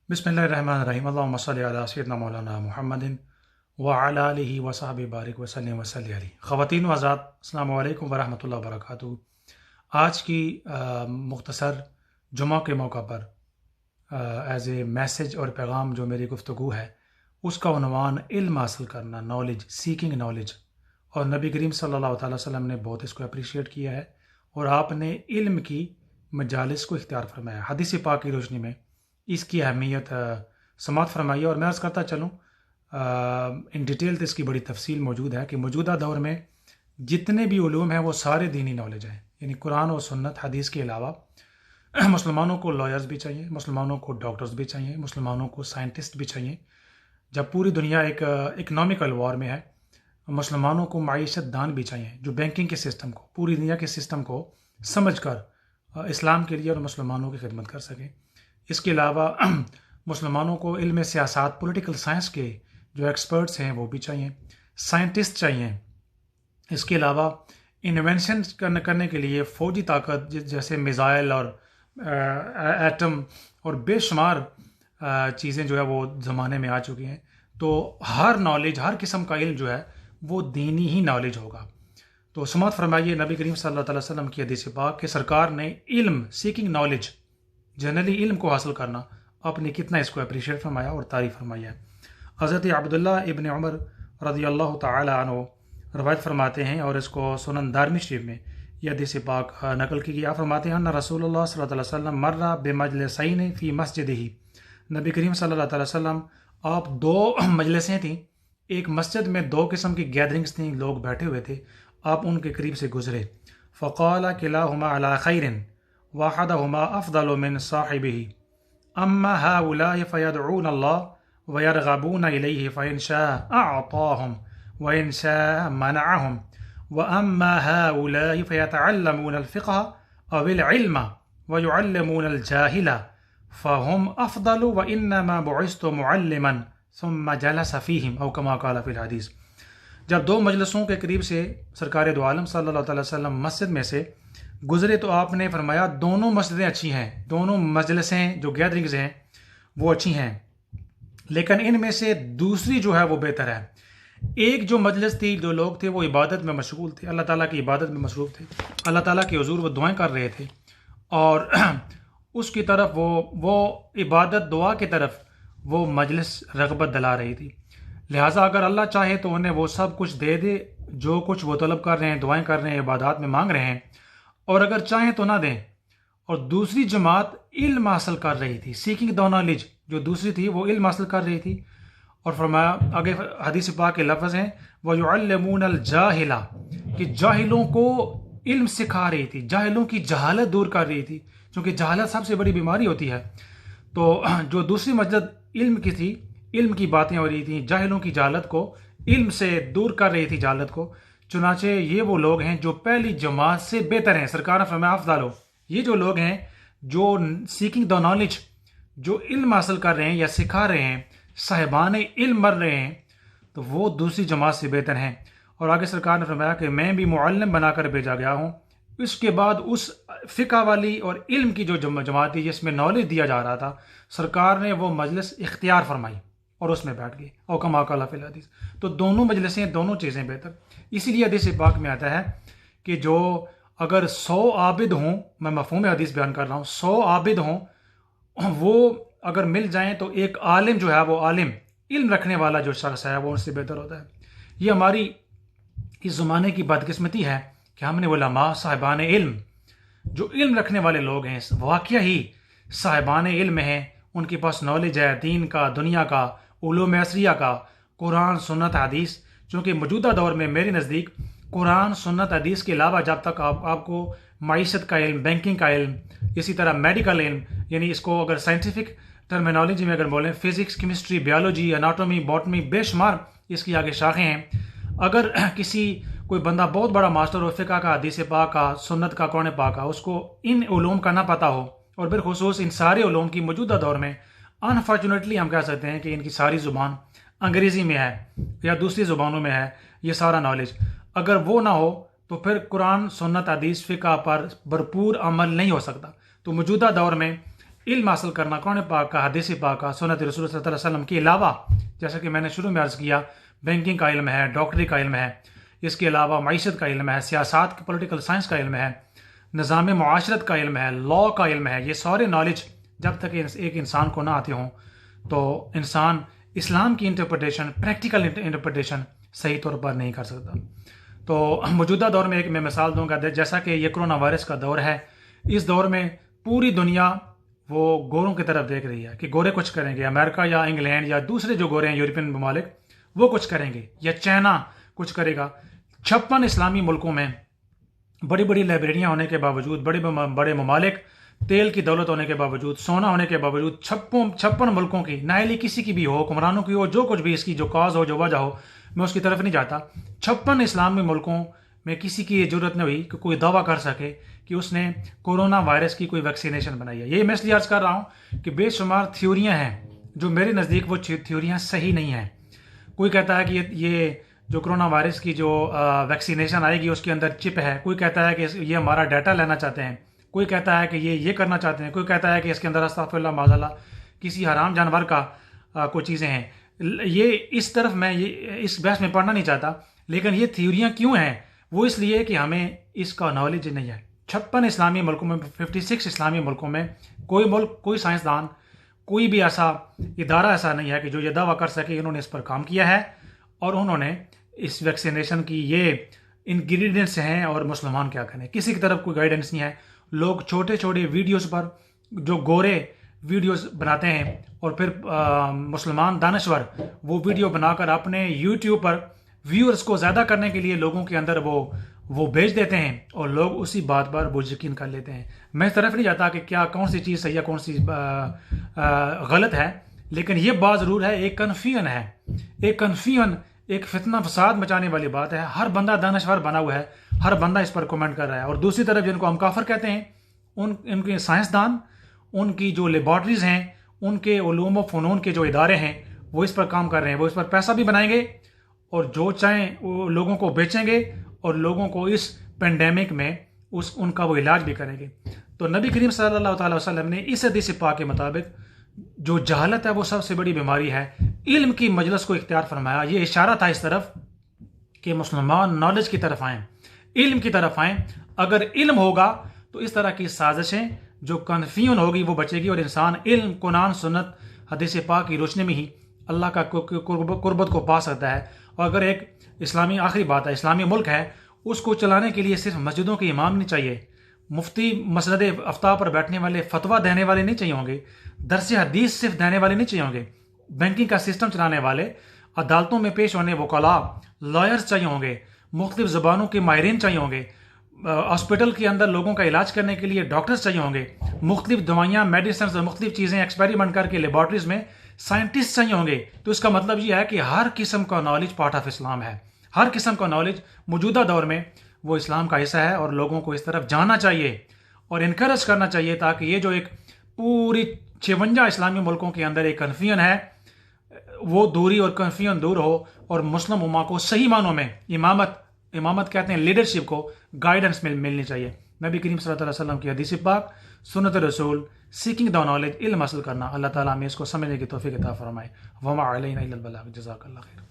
بسم اللہ الرحمن الرحیم اللہم صلی علی سیدنا مولانا محمد وعلی آلہ وصحبہ بارک وسلم وصلی علیہ۔ خواتین و حضرات، السلام علیکم ورحمۃ اللہ وبرکاتہ۔ آج کی مختصر جمعہ کے موقع پر ایز اے میسج اور پیغام جو میری گفتگو ہے اس کا عنوان علم حاصل کرنا، نالج، سیکنگ نالج۔ اور نبی کریم صلی اللہ تعالیٰ وسلم نے بہت اس کو اپریشیٹ کیا ہے اور آپ نے علم کی مجالس کو اختیار فرمایا۔ حدیث پاک کی روشنی میں اس کی اہمیت سماعت فرمائی ہے، اور میں عرض کرتا چلوں ان ڈیٹیل تو اس کی بڑی تفصیل موجود ہے کہ موجودہ دور میں جتنے بھی علوم ہیں وہ سارے دینی نالج ہیں، یعنی قرآن و سنت حدیث کے علاوہ مسلمانوں کو لائرز بھی چاہیے، مسلمانوں کو ڈاکٹرز بھی چاہیے، مسلمانوں کو سائنٹسٹ بھی چاہیے۔ جب پوری دنیا ایک اکنامیکل وار میں ہے، مسلمانوں کو معیشت دان بھی چاہیے جو بینکنگ کے سسٹم کو، پوری دنیا کے سسٹم کو سمجھ کر اسلام کے لیے اور مسلمانوں کی خدمت کر سکیں۔ اس کے علاوہ مسلمانوں کو علم سیاست، پولیٹیکل سائنس کے جو ایکسپرٹس ہیں وہ بھی چاہیے، سائنٹسٹ چاہیے۔ اس کے علاوہ انوینشن کرنے کے لیے فوجی طاقت جیسے میزائل اور ایٹم اور بے شمار چیزیں جو ہے وہ زمانے میں آ چکی ہیں، تو ہر نالج، ہر قسم کا علم جو ہے وہ دینی ہی نالج ہوگا۔ تو سماعت فرمائیے نبی کریم صلی اللہ علیہ وسلم کی حدیث پاک کہ سرکار نے علم، سیکنگ نالج، جنرلی علم کو حاصل کرنا، اپنی کتنا اس کو اپریشیٹ فرمایا اور تعریف فرمائی ہے۔ حضرت عبداللہ ابن عمر رضی اللہ تعالی عنہ روایت فرماتے ہیں، اور اس کو سنن دارمی شریف میں یہ حدیث پاک نقل کی گئی۔ آپ فرماتے ہیں ان رسول اللہ صلی اللہ علیہ وسلم مر بمجلسین فی مسجدہ، نبی کریم صلی اللہ علیہ وسلم آپ دو مجلسیں تھیں، ایک مسجد میں دو قسم کی گیدرنگز تھیں، لوگ بیٹھے ہوئے تھے، آپ ان کے قریب سے گزرے۔ فقال کلاہما علی خیر واحدہما افضل من صاحبہ اما هؤلاء فيدعون الله ويرغبون إليه فإن شاء أعطاهم وإن شاء منعهم وأما هؤلاء فيتعلمون الفقه أو العلم ويعلمون الجاهل فهم أفضل وإنما بعثت معلما ثم جلس فيهم أو كما قال في الحديث۔ جب دو مجلسوں کے قریب سے سرکار دو عالم صلی اللہ علیہ وسلم مسجد میں سے گزرے تو آپ نے فرمایا دونوں مسجدیں اچھی ہیں، دونوں مجلسیں جو گیدرنگز ہیں وہ اچھی ہیں، لیکن ان میں سے دوسری جو ہے وہ بہتر ہے۔ ایک جو مجلس تھی، جو لوگ تھے وہ عبادت میں مشغول تھے، اللہ تعالیٰ کی عبادت میں مصروف تھے، اللہ تعالیٰ کے حضور وہ دعائیں کر رہے تھے، اور اس کی طرف وہ عبادت دعا کی طرف وہ مجلس رغبت دلا رہی تھی۔ لہٰذا اگر اللہ چاہے تو انہیں وہ سب کچھ دے دے جو کچھ وہ طلب کر رہے ہیں، دعائیں کر رہے ہیں، عبادات میں مانگ رہے ہیں، اور اگر چاہیں تو نہ دیں۔ اور دوسری جماعت علم حاصل کر رہی تھی، سیکنگ دا نالج، جو دوسری تھی وہ علم حاصل کر رہی تھی، اور فرمایا آگے حدیث پاک کے لفظ ہیں وَيُعَلِّمُونَ الْجَاهِلَ، کہ جاہلوں کو علم سکھا رہی تھی، جاہلوں کی جہالت دور کر رہی تھی، کیونکہ جہالت سب سے بڑی بیماری ہوتی ہے۔ تو جو دوسری مسجد علم کی تھی، علم کی باتیں ہو رہی تھیں، جاہلوں کی جہالت کو علم سے دور کر رہی تھی، جہالت کو۔ چنانچہ یہ وہ لوگ ہیں جو پہلی جماعت سے بہتر ہیں، سرکار نے فرمایا افضل ہو، یہ جو لوگ ہیں جو سیکنگ دا نالج، جو علم حاصل کر رہے ہیں یا سکھا رہے ہیں، صاحبان علم بن رہے ہیں، تو وہ دوسری جماعت سے بہتر ہیں۔ اور آگے سرکار نے فرمایا کہ میں بھی معلم بنا کر بھیجا گیا ہوں۔ اس کے بعد اس فقہ والی اور علم کی جو جماعت تھی جس میں نالج دیا جا رہا تھا، سرکار نے وہ مجلس اختیار فرمائی اور اس میں بیٹھ گئے، او کما قال فی الحدیث۔ تو دونوں مجلسیں، دونوں چیزیں بہتر۔ اسی لیے حدیث پاک میں آتا ہے کہ جو اگر 100 عابد ہوں، میں مفہوم حدیث بیان کر رہا ہوں، 100 عابد ہوں، وہ اگر مل جائیں تو ایک عالم جو ہے، وہ عالم علم رکھنے والا جو شخص ہے وہ ان سے بہتر ہوتا ہے۔ یہ ہماری اس زمانے کی بدقسمتی ہے کہ ہم نے علماء، صاحبان علم، جو علم رکھنے والے لوگ ہیں، واقعہ ہی صاحبان علم ہیں، ان کے پاس نالج ہے دین کا، دنیا کا، علوم عصریہ کا، قرآن، سنت، حدیث۔ چونکہ موجودہ دور میں میرے نزدیک قرآن، سنت، حدیث کے علاوہ جب تک آپ کو معیشت کا علم، بینکنگ کا علم، اسی طرح میڈیکل علم، یعنی اس کو اگر سائنٹیفک ٹرمینالوجی میں اگر بولیں، physics, chemistry, biology, anatomy, botany, بے شمار اس کی آگے شاخیں ہیں۔ اگر کوئی بندہ بہت بڑا ماسٹر ہو فقہ کا، حدیث پاک کا، سنت کا، قرآن پاک کا، اس کو ان علوم کا نہ پتہ ہو، اور بالخصوص ان سارے علوم کی موجودہ دور میں انفارچونیٹلی ہم کہہ سکتے ہیں کہ ان کی ساری زبان انگریزی میں ہے یا دوسری زبانوں میں ہے، یہ سارا نالج اگر وہ نہ ہو تو پھر قرآن، سنت، حدیث، فقہ پر بھرپور عمل نہیں ہو سکتا۔ تو موجودہ دور میں علم حاصل کرنا قرآن پاک کا، حدیث پاک کا، سنت رسول صلی اللہ علیہ وسلم کے علاوہ، جیسا کہ میں نے شروع میں عرض کیا، بینکنگ کا علم ہے، ڈاکٹری کا علم ہے، اس کے علاوہ معیشت کا علم ہے، سیاست پولیٹیکل سائنس کا علم ہے، نظام معاشرت کا علم ہے، لا کا علم ہے. یہ سارے نالج جب تک ایک انسان کو نہ آتے ہوں تو انسان اسلام کی انٹرپریٹیشن، پریکٹیکل انٹرپریٹیشن صحیح طور پر نہیں کر سکتا. تو موجودہ دور میں ایک میں مثال دوں گا، جیسا کہ یہ کرونا وائرس کا دور ہے، اس دور میں پوری دنیا وہ گوروں کی طرف دیکھ رہی ہے کہ گورے کچھ کریں گے. امریکہ یا انگلینڈ یا دوسرے جو گورے ہیں یورپین ممالک، وہ کچھ کریں گے، یا چائنا کچھ کرے گا. 56 اسلامی ملکوں میں بڑی بڑی لائبریریاں ہونے کے باوجود، بڑے ممالک، تیل کی دولت ہونے کے باوجود، سونا ہونے کے باوجود، 56 ملکوں کی، نااہلی کسی کی بھی ہو، حکمرانوں کی ہو، جو کچھ بھی اس کی جو کاز ہو، جو وجہ ہو، میں اس کی طرف نہیں جاتا. 56 اسلامی ملکوں میں کسی کی یہ ضرورت نہیں ہوئی کہ کوئی دعویٰ کر سکے کہ اس نے کورونا وائرس کی کوئی ویکسینیشن بنائی ہے. یہ میں اس لیے عرض کر رہا ہوں کہ بے شمار تھیوریاں ہیں جو میرے نزدیک وہ تھیوریاں صحیح نہیں ہیں. کوئی کہتا ہے کہ یہ جو کرونا وائرس کی جو ویکسینیشن آئے گی اس کے اندر چپ ہے، کوئی کہتا ہے کہ یہ ہمارا ڈیٹا لینا چاہتے ہیں، کوئی کہتا ہے کہ یہ کرنا چاہتے ہیں، کوئی کہتا ہے کہ اس کے اندر استغفر اللہ معاذ اللہ کسی حرام جانور کا کوئی چیزیں ہیں. یہ اس طرف میں اس بحث میں پڑھنا نہیں چاہتا، لیکن یہ تھیوریاں کیوں ہیں؟ وہ اس لیے کہ ہمیں اس کا نالج نہیں ہے. 56 اسلامی ملکوں میں، 56 اسلامی ملکوں میں کوئی ملک، کوئی سائنسدان، کوئی بھی ایسا ادارہ ایسا نہیں ہے کہ جو یہ دعویٰ کر سکے انہوں نے اس پر کام کیا ہے اور انہوں نے اس ویکسینیشن کی یہ انگریڈینٹس ہیں اور مسلمان کیا کریں. کسی کی طرف کوئی گائیڈنس نہیں ہے. لوگ چھوٹے چھوٹے ویڈیوز پر جو گورے ویڈیوز بناتے ہیں اور پھر مسلمان دانشور وہ ویڈیو بنا کر اپنے یوٹیوب پر ویورز کو زیادہ کرنے کے لیے لوگوں کے اندر وہ بھیج دیتے ہیں اور لوگ اسی بات پر وہ یقین کر لیتے ہیں. میں اس طرف نہیں جاتا کہ کون سی چیز صحیح ہے، کون سی غلط ہے، لیکن یہ بات ضرور ہے، ایک کنفیوژن، ایک فتنہ فساد مچانے والی بات ہے. ہر بندہ دانشور بنا ہوا ہے، ہر بندہ اس پر کومنٹ کر رہا ہے. اور دوسری طرف جن کو ہم کافر کہتے ہیں، ان کے سائنسدان، ان کی جو لیبارٹریز ہیں، ان کے علوم و فنون کے جو ادارے ہیں، وہ اس پر کام کر رہے ہیں. وہ اس پر پیسہ بھی بنائیں گے اور جو چاہیں وہ لوگوں کو بیچیں گے اور لوگوں کو اس پینڈیمک میں ان کا وہ علاج بھی کریں گے. تو نبی کریم صلی اللہ تعالی وسلم نے اس حدیث پاک کے مطابق جو جہالت ہے وہ سب سے بڑی بیماری ہے، علم کی مجلس کو اختیار فرمایا. یہ اشارہ تھا اس طرف کہ مسلمان نالج کی طرف آئیں، علم کی طرف آئیں. اگر علم ہوگا تو اس طرح کی سازشیں جو کنفیوژن ہوگی وہ بچے گی اور انسان علم، قرآن، سنت، حدیث پاک کی روشنی میں ہی اللہ کا قربت کو پا سکتا ہے. اور اگر ایک اسلامی، آخری بات ہے، اسلامی ملک ہے، اس کو چلانے کے لیے صرف مسجدوں کے امام نہیں چاہیے، مفتی مسند افتاء پر بیٹھنے والے، فتویٰ دینے والے نہیں چاہیے ہوں گے، درس حدیث صرف دینے والے نہیں چاہیے ہوں گے، بینکنگ کا سسٹم چلانے والے، عدالتوں میں پیش ہونے وکلاء، لائرز چاہیے ہوں گے، مختلف زبانوں کے ماہرین چاہیے ہوں گے، ہاسپٹل کے اندر لوگوں کا علاج کرنے کے لیے ڈاکٹرز چاہیے ہوں گے، مختلف دوائیاں، میڈیسنز اور مختلف چیزیں ایکسپیریمنٹ کر کے لیبارٹریز میں سائنٹسٹ چاہیے ہوں گے. تو اس کا مطلب یہ ہے کہ ہر قسم کا نالج پارٹ آف اسلام ہے. ہر قسم کا نالج موجودہ دور میں وہ اسلام کا حصہ ہے اور لوگوں کو اس طرف جانا چاہیے اور انکریج کرنا چاہیے تاکہ یہ جو ایک پوری 56 اسلامی ملکوں کے اندر ایک کنفیوژن ہے وہ دوری اور کنفیوژن دور ہو اور مسلم امہ کو صحیح معنوں میں امامت کہتے ہیں، لیڈرشپ کو گائیڈنس ملنی چاہیے. نبی کریم صلی اللہ علیہ وسلم کی حدیث پاک، سنت رسول، سیکنگ دا نالج، علم حاصل کرنا. اللہ تعالیٰ ہمیں اس کو سمجھنے کی توفیق عطا فرمائے. وما علینا الا البلاغ. جزاک اللہ خیر.